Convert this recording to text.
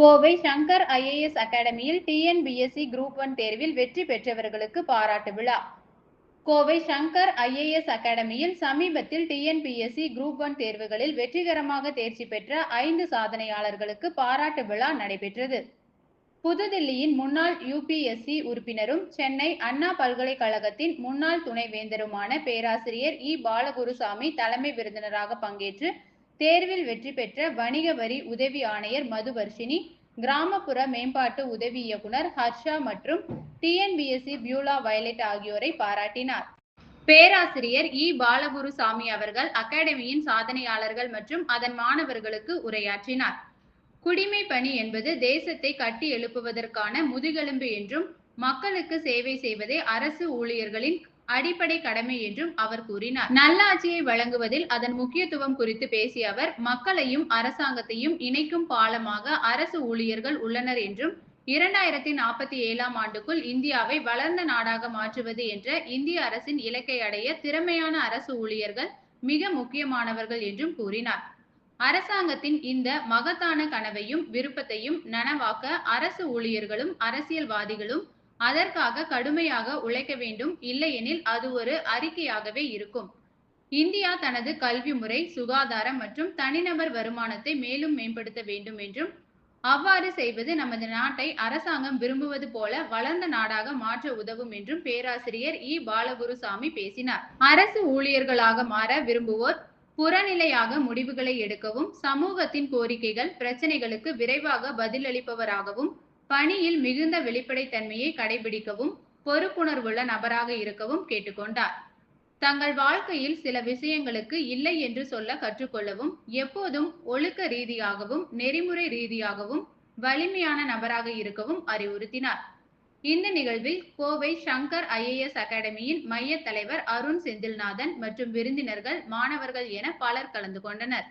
Kovai Shankar IAS அகாடமியில் TNPSC group 1 தேர்வில் வெற்றி பெற்றவர்களுக்கு பாராட்டு விழா. கோவை சங்கர் ஐஏஎஸ் அகாடமியில் சமீபத்தில் டிஎன்பிஎஸ்சி குரூப் 1 தேர்வுகளில் வெற்றிகரமாக தேர்ச்சி பெற்ற 5 சாதனையாளர்களுக்கு பாராட்டு விழா நடைபெற்றது. புதுதில்லியின் முன்னாள் யுபிஎஸ்சி உறுப்பினரும் சென்னை அண்ணா பல்கலைக்கழகத்தின் முன்னாள் துணைவேந்தருமான பேராசிரியர் இ. பாலகுருசாமி தலைமை விருந்தினராக பங்கேற்று தேர்வில் வெற்றி பெற்ற வணிக வரி உதவி ஆணையர் மதுவர்ஷினி, கிராமப்புற மேம்பாட்டு உதவி இயக்குனர் ஹர்ஷா மற்றும் டிஎன்பிஎஸ்சி பியூலா வயலட் ஆகியோரை பாராட்டினார். பேராசிரியர் இ. பாலகுருசாமி அவர்கள் அகாடமியின் சாதனையாளர்கள் மற்றும் அதன் மாணவர்களுக்கு உரையாற்றினார். குடிமை பணி என்பது தேசத்தை கட்டி எழுப்புவதற்கான முதுகெலும்பு என்றும், மக்களுக்கு சேவை செய்வதே அரசு ஊழியர்களின் அடிப்படை கடமை என்றும் அவர் கூறினார். நல்லாட்சியை வழங்குவதில் அதன் முக்கியத்துவம் குறித்து பேசிய அவர், மக்களையும் அரசாங்கத்தையும் இணைக்கும் பாலமாக அரசு ஊழியர்கள் உள்ளனர் என்றும், 2047ஆம் ஆண்டுக்குள் இந்தியாவை வளர்ந்த நாடாக மாற்றுவது என்ற இந்திய அரசின் இலக்கை அடைய திறமையான அரசு ஊழியர்கள் மிக முக்கியமானவர்கள் என்றும் கூறினார். அரசாங்கத்தின் இந்த மகத்தான கனவையும் விருப்பத்தையும் நனவாக்க அரசு ஊழியர்களும் அரசியல்வாதிகளும் அதற்காக கடுமையாக உழைக்க வேண்டும். இல்லையெனில் அது ஒரு அறிக்கையாகவே இருக்கும். இந்தியா தனது கல்வி முறை, சுகாதாரம் மற்றும் தனிநபர் வருமானத்தை மேலும் மேம்படுத்த வேண்டும் என்றும், அவ்வாறு செய்வது நமது நாட்டை அரசாங்கம் விரும்புவது போல வளர்ந்த நாடாக மாற்ற உதவும் என்றும் பேராசிரியர் இ. பாலகுருசாமி பேசினார். அரசு ஊழியர்களாக மாற விரும்புவோர் புறநிலையாக முடிவுகளை எடுக்கவும், சமூகத்தின் கோரிக்கைகள், பிரச்சனைகளுக்கு விரைவாக பதிலளிப்பவராகவும், பணியில் மிகுந்த வெளிப்படைத்தன்மையை கடைபிடிக்கவும், பொறுப்புணர்வுள்ள நபராக இருக்கவும் கேட்டுக்கொண்டார். தங்கள் வாழ்க்கையில் சில விஷயங்களுக்கு இல்லை என்று சொல்ல கற்றுக்கொள்ளவும், எப்போதும் ஒழுக்க ரீதியாகவும் நெறிமுறை ரீதியாகவும் வலிமையான நபராக இருக்கவும் அறிவுறுத்தினார். இந்த நிகழ்வில் கோவை சங்கர் ஐஏஎஸ் அகாடமியின் மைய தலைவர் அருண் செந்தில்நாதன் மற்றும் விருந்தினர்கள், மாணவர்கள் என பலர் கலந்து கொண்டனர்.